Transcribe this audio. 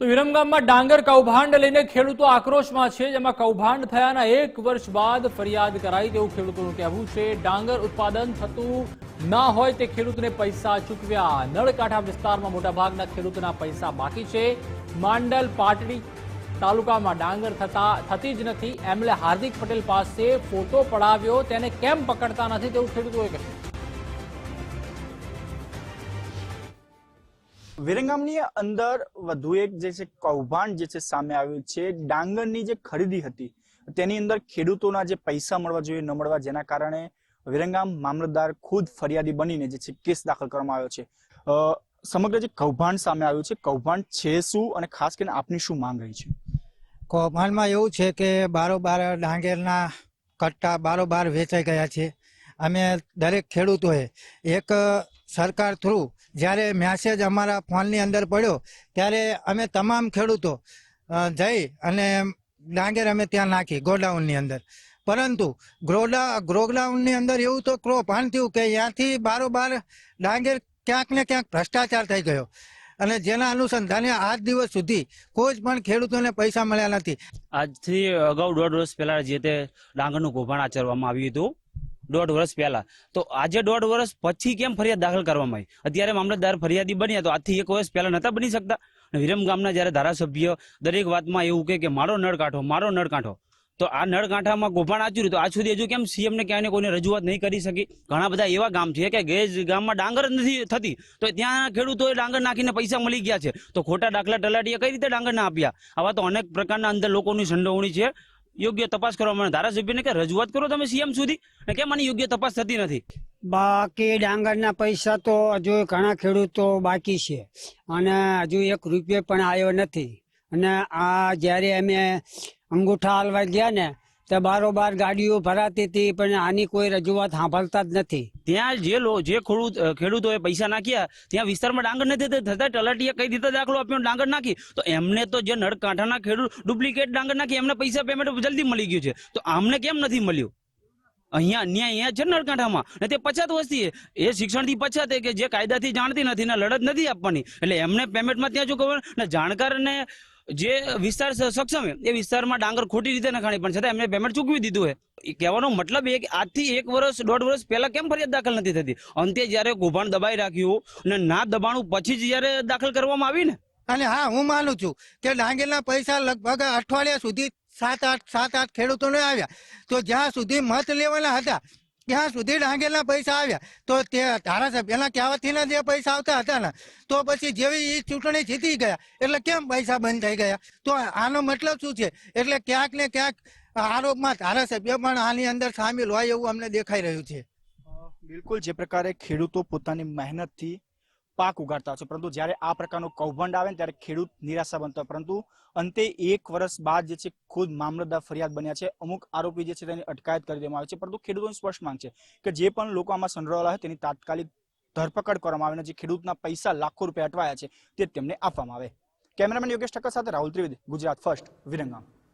તો વિરમગામમાં ડાંગર કૌભાંડ લઈને ખેડૂતો આક્રોશમાં છે, જેમાં કૌભાંડ થયાના 1 વર્ષ બાદ ફરિયાદ કરાઈ તેવું ખેડૂતોનું કહેવું છે। ડાંગર ઉત્પાદન થતું ન હોય તે ખેડૂતને પૈસા ચૂકવ્યા। નળકાંઠા વિસ્તારમાં મોટાભાગના ખેડૂતોના પૈસા બાકી છે। માંડલ પાટડી તાલુકામાં ડાંગર થતી જ નથી। એમએલએ હાર્દિક પટેલ પાસે ફોટો પડાવ્યો, તેને કેમ પકડતા નથી તેવું ખેડૂતોએ કહ્યું। વિરંગામની અંદર વધુ એક જે છે કૌભાંડ જે છે સામે આવ્યું છે। ડાંગરની જે ખરીદી હતી તેની અંદર ખેડૂતોના જે પૈસા મળવા જોઈએ ન મળવા, જેના કારણે વિરંગામ મામલતદાર ખુદ ફરિયાદી બનીને જે છે કેસ દાખલ કરવામાં આવ્યો છે। સમગ્ર જે કૌભાંડ સામે આવ્યું છે, કૌભાંડ છે શું અને ખાસ કરીને આપની શું માંગ રહી છે? કૌભાંડમાં એવું છે કે બારોબાર ડાંગરના કટ્ટા બારોબાર વેચાઈ ગયા છે। અમે દરેક ખેડૂતોએ એક સરકાર થ્રુ જ્યારે મેસેજ અમારા ફોનની અંદર પડ્યો ત્યારે અમે તમામ ખેડૂતો જઈ અને ડાંગર અમે ત્યાં નાખી ગોડાઉનની અંદર, પરંતુ ગોડાઉનની અંદર એવું તો કૌભાંડ થયું કે ત્યાંથી બારોબાર ડાંગર ક્યાંક ને ક્યાંક ભ્રષ્ટાચાર થઈ ગયો અને જેના અનુસંધાને આજ દિવસ સુધી કોઈ જ પણ ખેડૂતોને પૈસા મળ્યા નથી। આજથી અગાઉ 1.5 વર્ષ પહેલા જે તે ડાંગરનું કૌભાંડ આચરવામાં આવ્યું હતું, 1.5 વર્ષ પહેલા, તો આજે 1.5 વર્ષ પછી કેમ ફરિયાદ દાખલ કરવામાં આવી? અત્યારે મામલતદાર ફરિયાદી બન્યા તો આજથી 1 વર્ષ પહેલા નતા બની શકતા? વિરમગામના જ્યારે ધારાસભ્ય દરેક વાતમાં એવું કહે કે મારો નળ કાંઠો, મારો નળ કાંઠો, તો આ નળ કાંઠામાં કૌભાંડ આચર્યું તો આજ સુધી હજુ કેમ સીએમ ને ક્યાંય કોઈને રજૂઆત નહીં કરી શકી? ઘણા બધા એવા ગામ છે કે જે ગામમાં ડાંગર જ નથી થતી તો ત્યાં ખેડૂતોએ ડાંગર નાખીને પૈસા મળી ગયા છે, તો ખોટા દાખલા તલાટીએ કઈ રીતે ડાંગર ના આપ્યા? આવા તો અનેક પ્રકારના અંદર લોકોની સંડોવણી છે। યોગ્ય તપાસ કરવામાં, ધારાસભ્યને કે રજૂઆત કરો તમે સીએમ સુધી, ને કેમ આની યોગ્ય તપાસ થતી નથી? બાકી ડાંગરના પૈસા તો હજુ ઘણા ખેડૂતો બાકી છે અને હજુ 1 રૂપિયો પણ આવ્યો નથી। અને આ જ્યારે અમે અંગૂઠા હાલવા ગયા ને તો બારોબાર ગાડીઓ ભરાતી હતી, પણ આની કોઈ રજૂઆત સાંભળતા જ નથી। ત્યાં જે ખેડૂતોએ પૈસા નાખ્યા ત્યાં વિસ્તારમાં ડાંગર નથી થતા, તલાટીએ કઈ રીતે દાખલો આપ્યો ડાંગર નાખી, તો એમને તો જે નળકાંઠાના ખેડૂત ડુપ્લિકેટ ડાંગર નાખી એમને પૈસા પેમેન્ટ જલ્દી મળી ગયું છે, તો આમને કેમ નથી મળ્યું? અહીંયા છે નળકાંઠામાં ને તે પછાત વસ્તી, એ શિક્ષણથી પછાત કે જે કાયદાથી જાણતી નથી ને લડત નથી આપવાની, એટલે એમને પેમેન્ટમાં ત્યાં ચૂકવવાનું ને જાણકાર ને જે વિસ્તાર સક્ષમ એ વિસ્તારમાં ડાંગર ખોટી રીતે નખાણી પણ છતાં એમને પેમેન્ટ ચૂકવી દીધું છે। કહેવાનો મતલબ એ કે આજથી 1 વર્ષ 1.5 વર્ષ પહેલા કેમ ફરિયાદ દાખલ નથી થતી? અંતે જયારે કૌભાંડ દબાઈ રાખ્યું અને ના દબાણું પછી જ જયારે દાખલ કરવામાં આવી ને। અને હા, હું માનું છું કે ડાંગરના પૈસા લગભગ અઠવાડિયા સુધી 7-8 ખેડૂતોને આવ્યા, તો જ્યાં સુધી મત લેવાના હતા ત્યાં સુધી ડાંગરના પૈસા આવ્યા, તો તે ધારાસભ્યના કહેવાથી જે પૈસા આવતા હતા ને, તો પછી જેવી એ ચૂંટણી જીતી ગયા એટલે કેમ પૈસા બંધ થઈ ગયા? તો આનો મતલબ શું છે? એટલે ક્યાંક ને ક્યાંક આરોપમાં ધારાસભ્ય પણ આની અંદર સામેલ હોય એવું અમને દેખાઈ રહ્યું છે। બિલકુલ, જે પ્રકારે ખેડૂતો પોતાની મહેનતથી પાક ઉગાડતા છે, પરંતુ જ્યારે આ પ્રકારનું કૌભાંડ આવે ને ત્યારે ખેડૂત નિરાશા બનતો હોય, પરંતુ અંતે 1 વર્ષ બાદ જે છે ખુદ મામલતદાર ફરિયાદ બન્યા છે। અમુક આરોપી જે છે તેની અટકાયત કરી દેવામાં આવે છે, પરંતુ ખેડૂતોની સ્પષ્ટ માંગ છે કે જે પણ લોકો આમાં સંડોવાયેલા હોય તેની તાત્કાલિક ધરપકડ કરવામાં આવે અને જે ખેડૂતના પૈસા લાખો રૂપિયા અટવાયા છે તે તેમને આપવામાં આવે। કેમેરામેન યોગેશ ઠક્કર સાથે રાહુલ ત્રિવેદી, ગુજરાત ફર્સ્ટ, વિરંગામ।